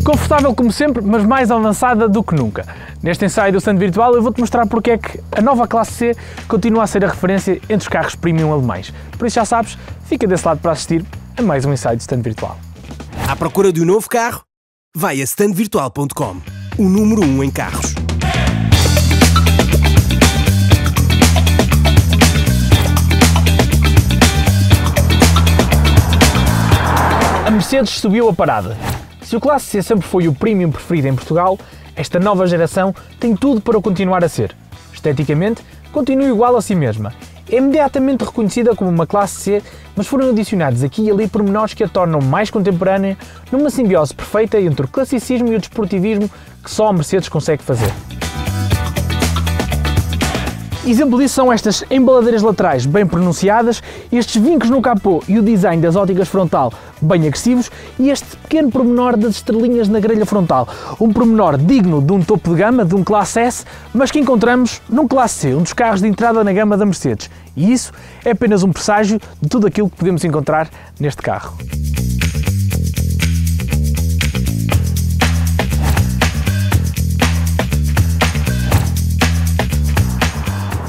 Confortável como sempre, mas mais avançada do que nunca. Neste ensaio do stand virtual eu vou-te mostrar porque é que a nova classe C continua a ser a referência entre os carros premium alemães. Por isso já sabes, fica desse lado para assistir a mais um ensaio do stand virtual. À procura de um novo carro? Vai a standvirtual.com, o número 1 em carros. A Mercedes subiu a parada. Se o Classe C sempre foi o premium preferido em Portugal, esta nova geração tem tudo para o continuar a ser. Esteticamente, continua igual a si mesma. É imediatamente reconhecida como uma Classe C, mas foram adicionados aqui e ali pormenores que a tornam mais contemporânea, numa simbiose perfeita entre o classicismo e o desportivismo que só a Mercedes consegue fazer. Exemplo disso são estas embaladeiras laterais bem pronunciadas, estes vincos no capô e o design das óticas frontal bem agressivos e este pequeno pormenor das estrelinhas na grelha frontal. Um pormenor digno de um topo de gama, de um Classe S, mas que encontramos num Classe C, um dos carros de entrada na gama da Mercedes. E isso é apenas um presságio de tudo aquilo que podemos encontrar neste carro.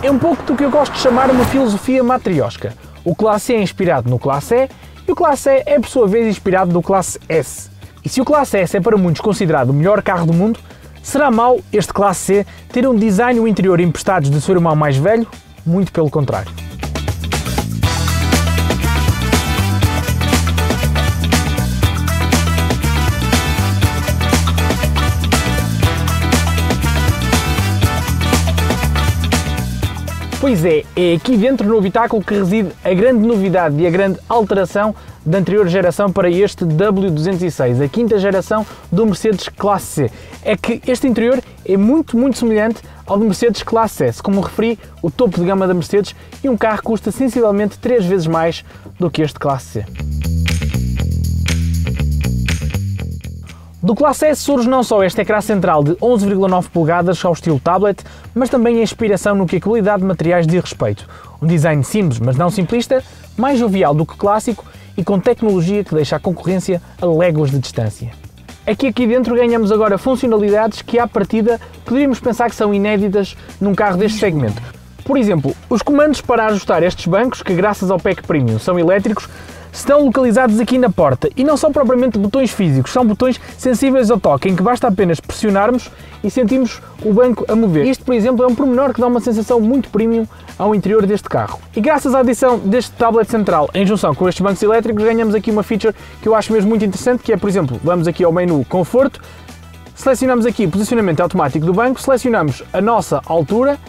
É um pouco do que eu gosto de chamar uma filosofia matrioshka. O Classe C é inspirado no Classe E e o Classe E é, por sua vez, inspirado no Classe S. E se o Classe S é para muitos considerado o melhor carro do mundo, será mau este Classe C ter um design e um interior emprestados do seu irmão mais velho? Muito pelo contrário. Pois é aqui dentro no habitáculo que reside a grande novidade e a grande alteração da anterior geração para este W206, a quinta geração do Mercedes Classe C. É que este interior é muito semelhante ao do Mercedes Classe S. Como referi, o topo de gama da Mercedes e um carro custa sensivelmente 3 vezes mais do que este Classe C. Do Classe S surge não só este ecrã central de 11,9 polegadas ao estilo tablet, mas também a inspiração no que a qualidade de materiais diz respeito. Um design simples, mas não simplista, mais jovial do que clássico e com tecnologia que deixa a concorrência a léguas de distância. Aqui dentro ganhamos agora funcionalidades que à partida poderíamos pensar que são inéditas num carro deste segmento. Por exemplo, os comandos para ajustar estes bancos, que graças ao PEC Premium são elétricos, estão localizados aqui na porta e não são propriamente botões físicos, são botões sensíveis ao toque, em que basta apenas pressionarmos e sentimos o banco a mover. Isto, por exemplo, é um pormenor que dá uma sensação muito premium ao interior deste carro. E graças à adição deste tablet central em junção com estes bancos elétricos, ganhamos aqui uma feature que eu acho mesmo muito interessante, que é, por exemplo, vamos aqui ao menu Conforto, selecionamos aqui posicionamento automático do banco, selecionamos a nossa altura,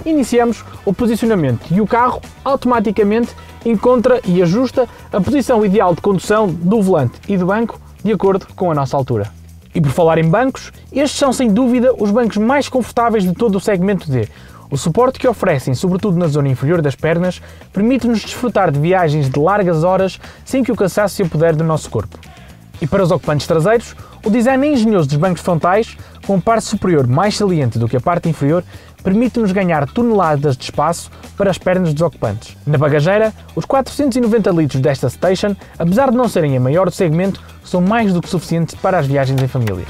iniciamos o posicionamento e o carro automaticamente encontra e ajusta a posição ideal de condução do volante e do banco de acordo com a nossa altura. E por falar em bancos, estes são sem dúvida os bancos mais confortáveis de todo o segmento D. O suporte que oferecem, sobretudo na zona inferior das pernas, permite-nos desfrutar de viagens de largas horas sem que o cansaço se apodere do nosso corpo. E para os ocupantes traseiros, o design engenhoso dos bancos frontais, com a parte superior mais saliente do que a parte inferior, permite-nos ganhar toneladas de espaço para as pernas dos ocupantes. Na bagageira, os 490 litros desta Station, apesar de não serem a maior do segmento, são mais do que suficientes para as viagens em família.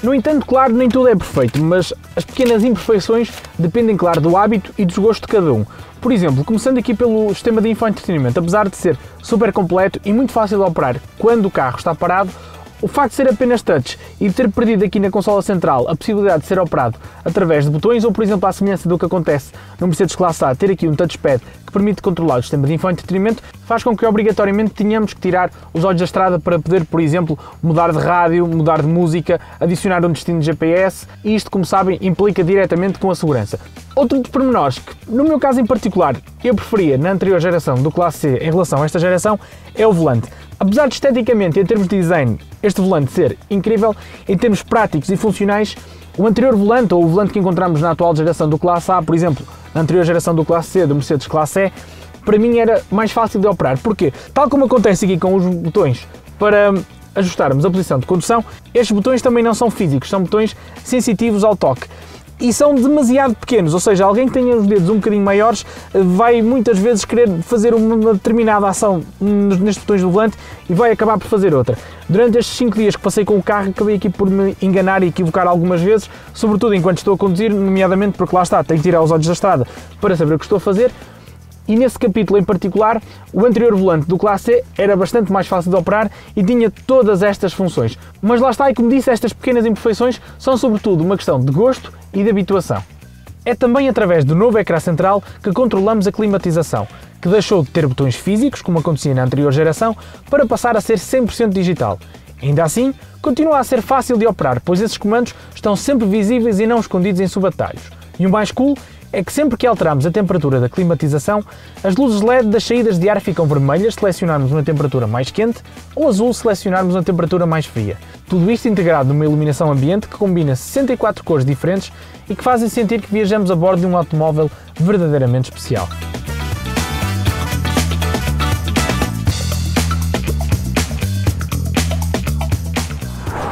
No entanto, claro, nem tudo é perfeito, mas as pequenas imperfeições dependem, claro, do hábito e dos gostos de cada um. Por exemplo, começando aqui pelo sistema de infoentretenimento, apesar de ser super completo e muito fácil de operar quando o carro está parado, o facto de ser apenas touch e de ter perdido aqui na consola central a possibilidade de ser operado através de botões ou, por exemplo, à semelhança do que acontece no Mercedes Classe A, ter aqui um touchpad que permite controlar o sistema de infoentretenimento, faz com que obrigatoriamente tenhamos que tirar os olhos da estrada para poder, por exemplo, mudar de rádio, mudar de música, adicionar um destino de GPS e isto, como sabem, implica diretamente com a segurança. Outro dos pormenores que, no meu caso em particular, eu preferia na anterior geração do Classe C em relação a esta geração é o volante. Apesar de esteticamente, em termos de design, este volante ser incrível, em termos práticos e funcionais, o anterior volante, ou o volante que encontramos na atual geração do Classe A, por exemplo, na anterior geração do Classe C, do Mercedes Classe E, para mim era mais fácil de operar. Porquê? Tal como acontece aqui com os botões para ajustarmos a posição de condução, estes botões também não são físicos, são botões sensitivos ao toque. e são demasiado pequenos, ou seja, alguém que tenha os dedos um bocadinho maiores vai muitas vezes querer fazer uma determinada ação nestes botões do volante e vai acabar por fazer outra. Durante estes 5 dias que passei com o carro, acabei aqui por me enganar e equivocar algumas vezes, sobretudo enquanto estou a conduzir, nomeadamente porque lá está, tenho que tirar os olhos da estrada para saber o que estou a fazer. E nesse capítulo em particular, o anterior volante do Classe C era bastante mais fácil de operar e tinha todas estas funções. Mas lá está, e como disse, estas pequenas imperfeições são sobretudo uma questão de gosto e de habituação. É também através do novo ecrã central que controlamos a climatização, que deixou de ter botões físicos, como acontecia na anterior geração, para passar a ser 100% digital. Ainda assim, continua a ser fácil de operar, pois esses comandos estão sempre visíveis e não escondidos em subatalhos. E o mais cool é que sempre que alteramos a temperatura da climatização, as luzes LED das saídas de ar ficam vermelhas se selecionarmos uma temperatura mais quente ou azul se selecionarmos uma temperatura mais fria. Tudo isto integrado numa iluminação ambiente que combina 64 cores diferentes e que fazem sentir que viajamos a bordo de um automóvel verdadeiramente especial.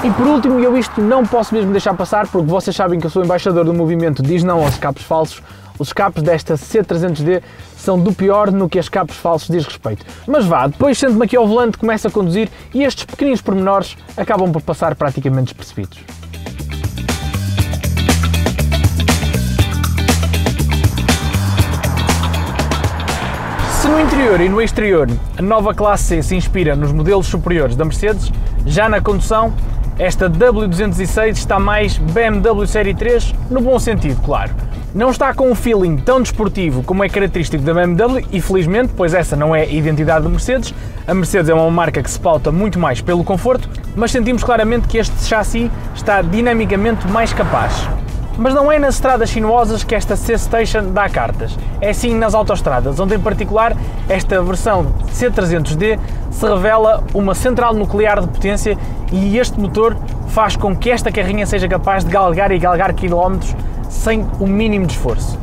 E por último, eu isto não posso mesmo deixar passar, porque vocês sabem que eu sou embaixador do movimento Diz Não aos Escapes Falsos. Os escapes desta C300D são do pior no que a escapes falsos diz respeito. Mas vá, depois sento-me aqui ao volante, começo a conduzir e estes pequeninos pormenores acabam por passar praticamente despercebidos. Se no interior e no exterior a nova Classe C se inspira nos modelos superiores da Mercedes, já na condução esta W206 está mais BMW Série 3, no bom sentido, claro. Não está com um feeling tão desportivo como é característico da BMW e felizmente, pois essa não é a identidade da Mercedes. A Mercedes é uma marca que se pauta muito mais pelo conforto, mas sentimos claramente que este chassi está dinamicamente mais capaz. Mas não é nas estradas sinuosas que esta C-Station dá cartas, é sim nas autoestradas, onde em particular esta versão C300D se revela uma central nuclear de potência e este motor faz com que esta carrinha seja capaz de galgar e galgar quilómetros sem o mínimo de esforço.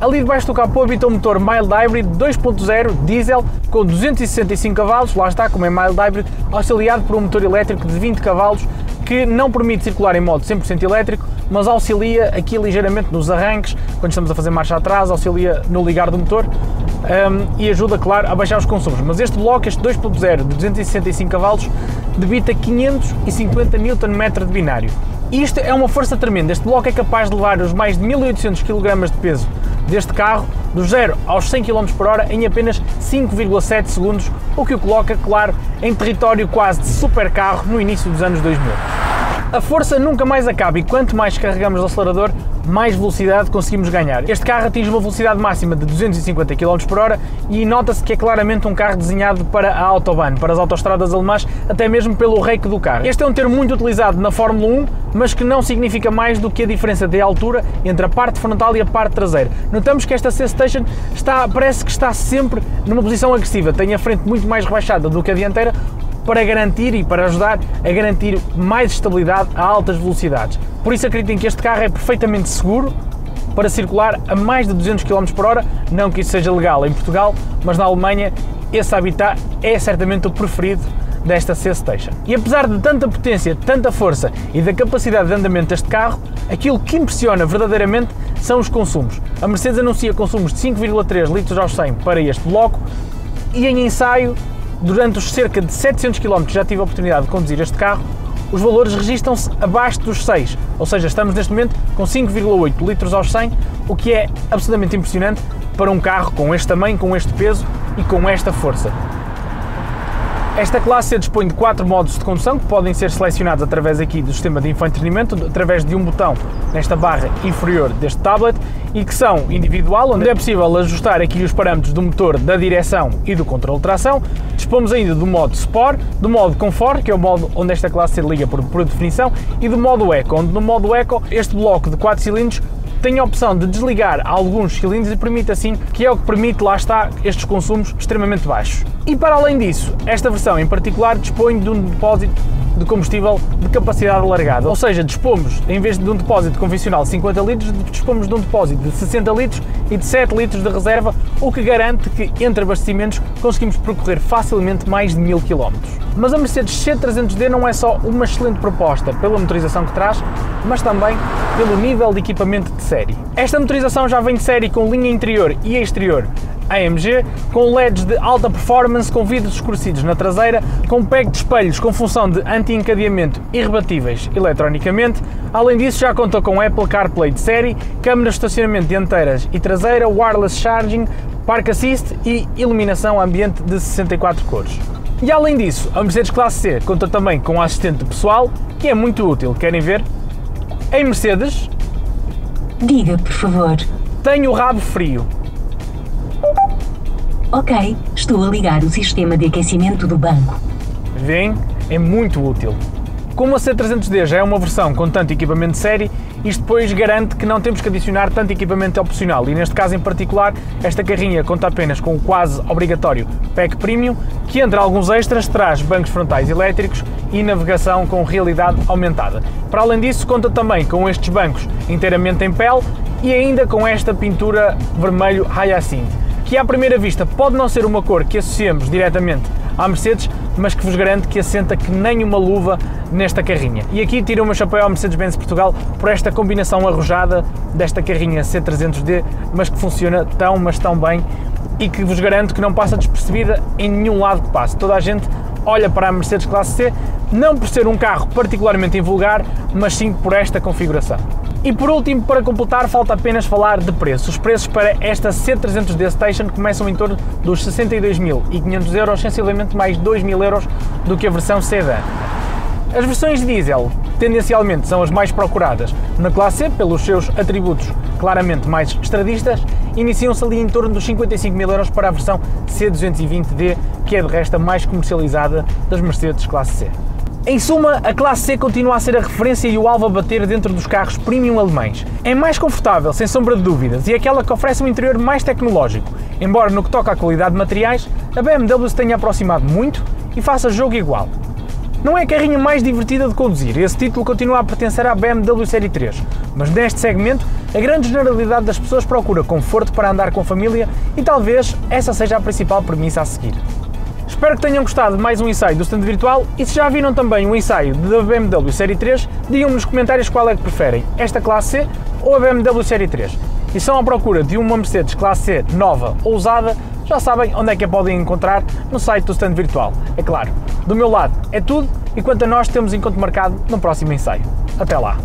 Ali debaixo do capô habita um motor mild hybrid 2.0 diesel com 265 cavalos, lá está, como é mild hybrid, auxiliado por um motor elétrico de 20 cavalos que não permite circular em modo 100% elétrico, mas auxilia aqui ligeiramente nos arranques, quando estamos a fazer marcha atrás, auxilia no ligar do motor e ajuda, claro, a baixar os consumos. Mas este bloco, este 2.0 de 265 cavalos, debita 550 Nm de binário. Isto é uma força tremenda. Este bloco é capaz de levar os mais de 1800 kg de peso deste carro do 0 aos 100 km/h em apenas 5,7 segundos, o que o coloca, claro, em território quase de supercarro no início dos anos 2000. A força nunca mais acaba e quanto mais carregamos o acelerador, mais velocidade conseguimos ganhar. Este carro atinge uma velocidade máxima de 250 km/h e nota-se que é claramente um carro desenhado para a Autobahn, para as autoestradas alemãs, até mesmo pelo reiki do carro. Este é um termo muito utilizado na Fórmula 1, mas que não significa mais do que a diferença de altura entre a parte frontal e a parte traseira. Notamos que esta C-Station parece que está sempre numa posição agressiva, tem a frente muito mais rebaixada do que a dianteira, para garantir e para ajudar a garantir mais estabilidade a altas velocidades. Por isso acreditem que este carro é perfeitamente seguro para circular a mais de 200 km/h, não que isso seja legal em Portugal, mas na Alemanha esse habitat é certamente o preferido desta C-Station. E apesar de tanta potência, tanta força e da capacidade de andamento deste carro, aquilo que impressiona verdadeiramente são os consumos. A Mercedes anuncia consumos de 5,3 litros ao 100 para este bloco e em ensaio, durante os cerca de 700 km que já tive a oportunidade de conduzir este carro, os valores registram-se abaixo dos 6, ou seja, estamos neste momento com 5,8 litros aos 100, o que é absolutamente impressionante para um carro com este tamanho, com este peso e com esta força. Esta classe C dispõe de 4 modos de condução que podem ser selecionados através aqui do sistema de infoentretenimento, através de um botão nesta barra inferior deste tablet e que são individual, onde é possível ajustar aqui os parâmetros do motor, da direção e do controle de tração. Dispomos ainda do modo Sport, do modo Comfort, que é o modo onde esta classe C liga por definição, e do modo Eco, onde no modo Eco este bloco de 4 cilindros tem a opção de desligar alguns cilindros e permite assim, que é o que permite, lá está, estes consumos extremamente baixos. E para além disso, esta versão em particular dispõe de um depósito de combustível de capacidade alargada, ou seja, dispomos, em vez de um depósito convencional de 50 litros, dispomos de um depósito de 60 litros e de 7 litros de reserva, o que garante que entre abastecimentos conseguimos percorrer facilmente mais de 1000 km. Mas a Mercedes C300D não é só uma excelente proposta pela motorização que traz, mas também pelo nível de equipamento de série. Esta motorização já vem de série com linha interior e exterior AMG, com LEDs de alta performance, com vidros escurecidos na traseira, com pack de espelhos com função de anti-encadeamento e rebatíveis eletronicamente. Além disso, já conta com Apple CarPlay de série, câmaras de estacionamento dianteiras e traseira, wireless charging, Park Assist e iluminação ambiente de 64 cores. E além disso, a Mercedes Classe C conta também com um assistente pessoal, que é muito útil. Querem ver? Em Mercedes... Diga, por favor. Tem o rabo frio. Ok, estou a ligar o sistema de aquecimento do banco. Vêem? É muito útil. Como a C300D já é uma versão com tanto equipamento de série, isto depois garante que não temos que adicionar tanto equipamento opcional e neste caso em particular, esta carrinha conta apenas com o quase obrigatório Pack Premium, que entre alguns extras traz bancos frontais elétricos e navegação com realidade aumentada. Para além disso, conta também com estes bancos inteiramente em pele e ainda com esta pintura vermelho Hyacinth, que à primeira vista pode não ser uma cor que associemos diretamente à Mercedes, mas que vos garanto que assenta que nem uma luva nesta carrinha. E aqui tiro o meu chapéu à Mercedes-Benz Portugal por esta combinação arrojada desta carrinha C300D, mas que funciona tão, mas tão bem e que vos garanto que não passa despercebida em nenhum lado que passe. Toda a gente olha para a Mercedes Classe C, não por ser um carro particularmente invulgar, mas sim por esta configuração. E por último, para completar, falta apenas falar de preços. Os preços para esta C300D Station começam em torno dos 62.500 euros, sensivelmente mais 2.000 euros do que a versão sedã. As versões diesel tendencialmente são as mais procuradas na Classe C, pelos seus atributos claramente mais estradistas, iniciam-se ali em torno dos 55.000 euros para a versão C220D, que é de resto a mais comercializada das Mercedes Classe C. Em suma, a Classe C continua a ser a referência e o alvo a bater dentro dos carros premium alemães. É mais confortável, sem sombra de dúvidas, e é aquela que oferece um interior mais tecnológico, embora no que toca à qualidade de materiais, a BMW se tenha aproximado muito e faça jogo igual. Não é a carrinha mais divertida de conduzir, esse título continua a pertencer à BMW Série 3, mas neste segmento a grande generalidade das pessoas procura conforto para andar com a família e talvez essa seja a principal premissa a seguir. Espero que tenham gostado de mais um ensaio do stand virtual e se já viram também um ensaio da BMW Série 3, digam-me nos comentários qual é que preferem, esta Classe C ou a BMW Série 3. E se são à procura de uma Mercedes Classe C nova ou usada, já sabem onde é que a podem encontrar no site do stand virtual. É claro, do meu lado é tudo e quanto a nós temos encontro marcado no próximo ensaio. Até lá!